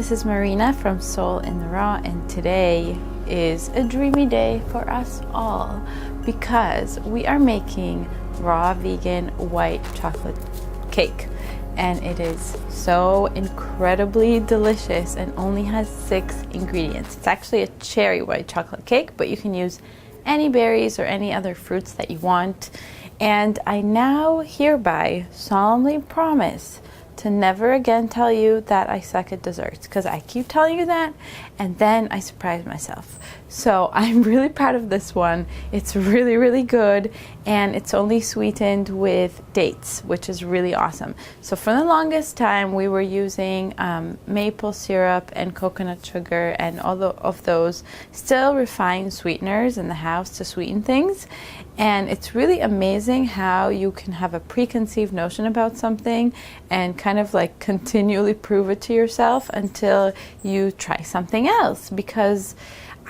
this is Marina from Soul in the Raw, and today is a dreamy day for us all because we are making raw vegan white chocolate cake, and it is so incredibly delicious and only has 6 ingredients. It's actually a cherry white chocolate cake, but you can use any berries or any other fruits that you want. And I now hereby solemnly promise to never again tell you that I suck at desserts, because I keep telling you that and then I surprise myself. So I'm really proud of this one. It's really, really good, and it's only sweetened with dates, which is really awesome. So for the longest time we were using maple syrup and coconut sugar and all of those still refined sweeteners in the house to sweeten things. And it's really amazing how you can have a preconceived notion about something and kind of like continually prove it to yourself until you try something else. Because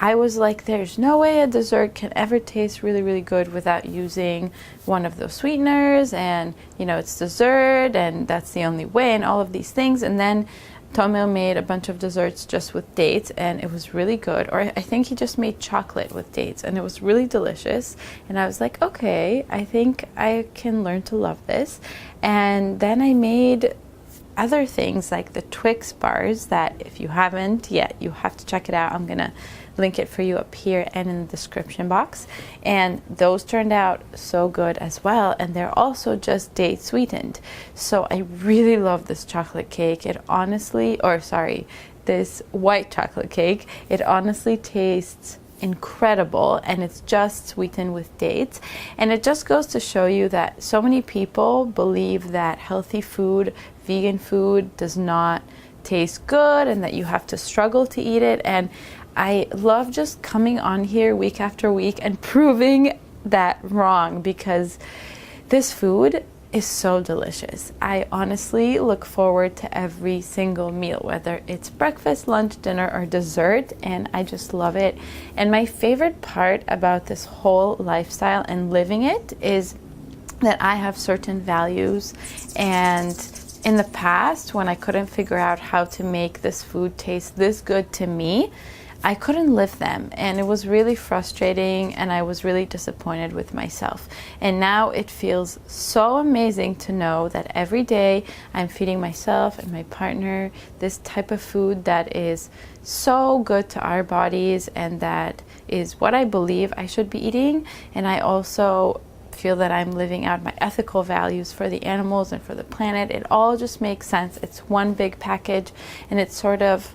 I was like, there's no way a dessert can ever taste really, really good without using one of those sweeteners, and you know, it's dessert and that's the only way, and all of these things. And then Tomil made a bunch of desserts just with dates, and it was really good. Or I think he just made chocolate with dates, and it was really delicious. And I was like, okay, I think I can learn to love this. And then I made other things like the Twix bars that, if you haven't yet, you have to check it out. I'm gonna link it for you up here and in the description box. And those turned out so good as well, and they're also just date sweetened. So I really love this chocolate cake. It honestly, this white chocolate cake, it honestly tastes incredible, and it's just sweetened with dates. And it just goes to show you that so many people believe that healthy food, vegan food, does not taste good and that you have to struggle to eat it. And I love just coming on here week after week and proving that wrong, because this food is so delicious. I honestly look forward to every single meal, whether it's breakfast, lunch, dinner, or dessert, and I just love it. And my favorite part about this whole lifestyle and living it is that I have certain values, and in the past, when I couldn't figure out how to make this food taste this good to me, I couldn't live them, and it was really frustrating, and I was really disappointed with myself. And now it feels so amazing to know that every day I'm feeding myself and my partner this type of food that is so good to our bodies, and that is what I believe I should be eating. And I also feel that I'm living out my ethical values for the animals and for the planet. It all just makes sense. It's one big package, and it's sort of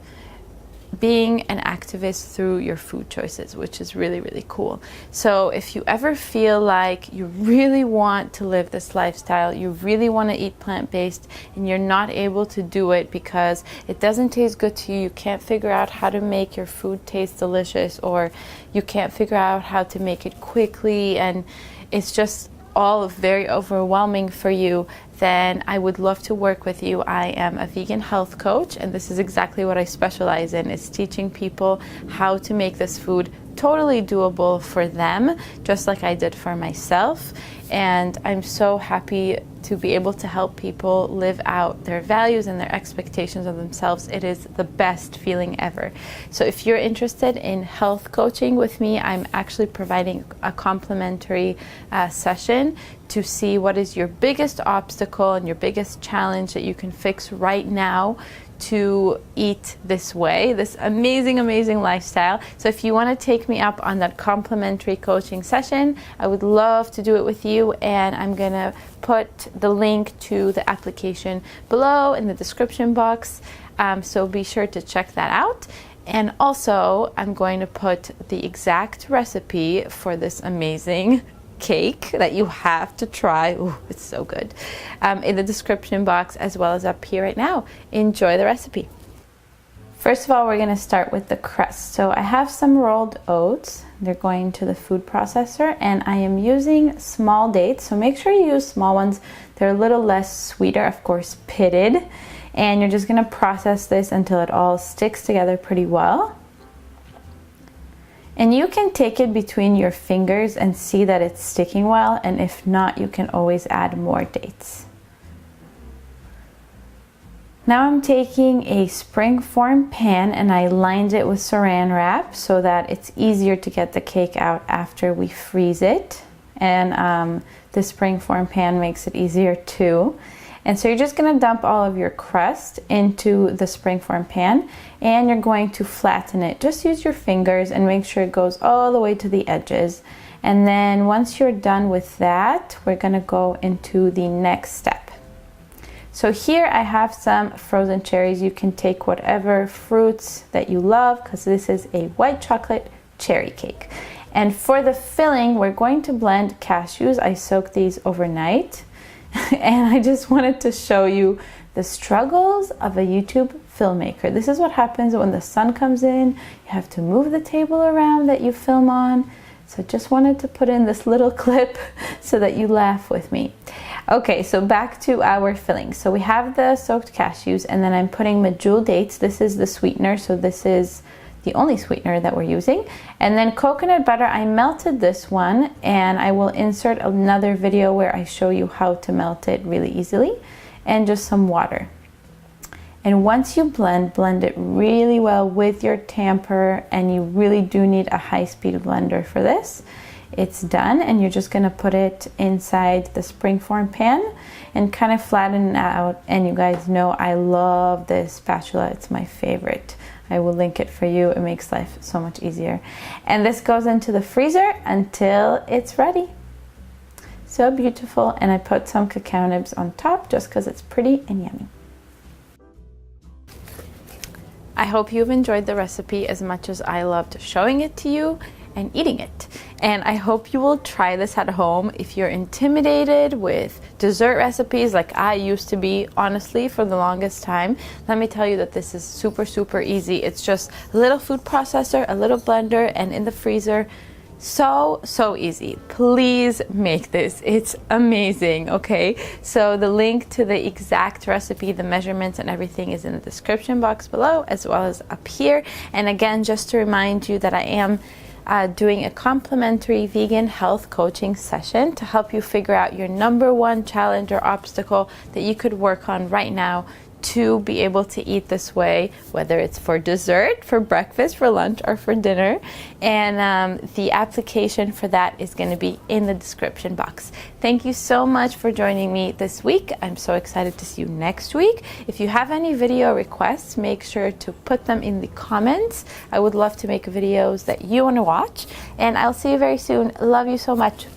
being an activist through your food choices, which is really, really cool. So if you ever feel like you really want to live this lifestyle, you really want to eat plant-based, and you're not able to do it because it doesn't taste good to you, you can't figure out how to make your food taste delicious, or you can't figure out how to make it quickly, and it's just all very overwhelming for you, then I would love to work with you. I am a vegan health coach, and this is exactly what I specialize in, is teaching people how to make this food totally doable for them, just like I did for myself. And I'm so happy to be able to help people live out their values and their expectations of themselves. It is the best feeling ever. So if you're interested in health coaching with me, I'm actually providing a complimentary session to see what is your biggest obstacle and your biggest challenge that you can fix right now to eat this way, this amazing, amazing lifestyle. So if you want to take me up on that complimentary coaching session, I would love to do it with you, and I'm gonna put the link to the application below in the description box, so be sure to check that out. And also, I'm going to put the exact recipe for this amazing cake that you have to try. Ooh, it's so good, in the description box, as well as up here right now. Enjoy the recipe. First of all, we're going to start with the crust. So I have some rolled oats. They're going to the food processor, and I am using small dates, so make sure you use small ones. They're a little less sweeter, of course, pitted, and you're just going to process this until it all sticks together pretty well. And you can take it between your fingers and see that it's sticking well, and if not, you can always add more dates. Now I'm taking a springform pan and I lined it with saran wrap so that it's easier to get the cake out after we freeze it. And the springform pan makes it easier too. And so you're just gonna dump all of your crust into the springform pan and you're going to flatten it. Just use your fingers and make sure it goes all the way to the edges. And then once you're done with that, we're gonna go into the next step. So here I have some frozen cherries. You can take whatever fruits that you love because this is a white chocolate cherry cake. And for the filling, we're going to blend cashews. I soaked these overnight. And I just wanted to show you the struggles of a YouTube filmmaker. This is what happens when the sun comes in. You have to move the table around that you film on. So just wanted to put in this little clip so that you laugh with me. Okay, so back to our filling. So we have the soaked cashews and then I'm putting medjool dates. This is the sweetener, so this is the only sweetener that we're using. And then coconut butter, I melted this one and I will insert another video where I show you how to melt it really easily, and just some water. And once you blend it really well with your tamper, and you really do need a high-speed blender for this. It's done and you're just gonna put it inside the springform pan and kind of flatten it out. And you guys know I love this spatula, it's my favorite. I will link it for you, it makes life so much easier. And this goes into the freezer until it's ready. So beautiful, and I put some cacao nibs on top just because it's pretty and yummy. I hope you've enjoyed the recipe as much as I loved showing it to you and eating it. And I hope you will try this at home. If you're intimidated with dessert recipes like I used to be, honestly, for the longest time, let me tell you that this is super, super easy. It's just a little food processor, a little blender, and in the freezer. So easy. Please make this. It's amazing, okay? So the link to the exact recipe, the measurements and everything is in the description box below, as well as up here. And again, just to remind you that I am doing a complimentary vegan health coaching session to help you figure out your #1 challenge or obstacle that you could work on right now to be able to eat this way, whether it's for dessert, for breakfast, for lunch, or for dinner. And the application for that is going to be in the description box. Thank you so much for joining me this week. I'm so excited to see you next week. If you have any video requests, make sure to put them in the comments. I would love to make videos that you want to watch. And I'll see you very soon. Love you so much.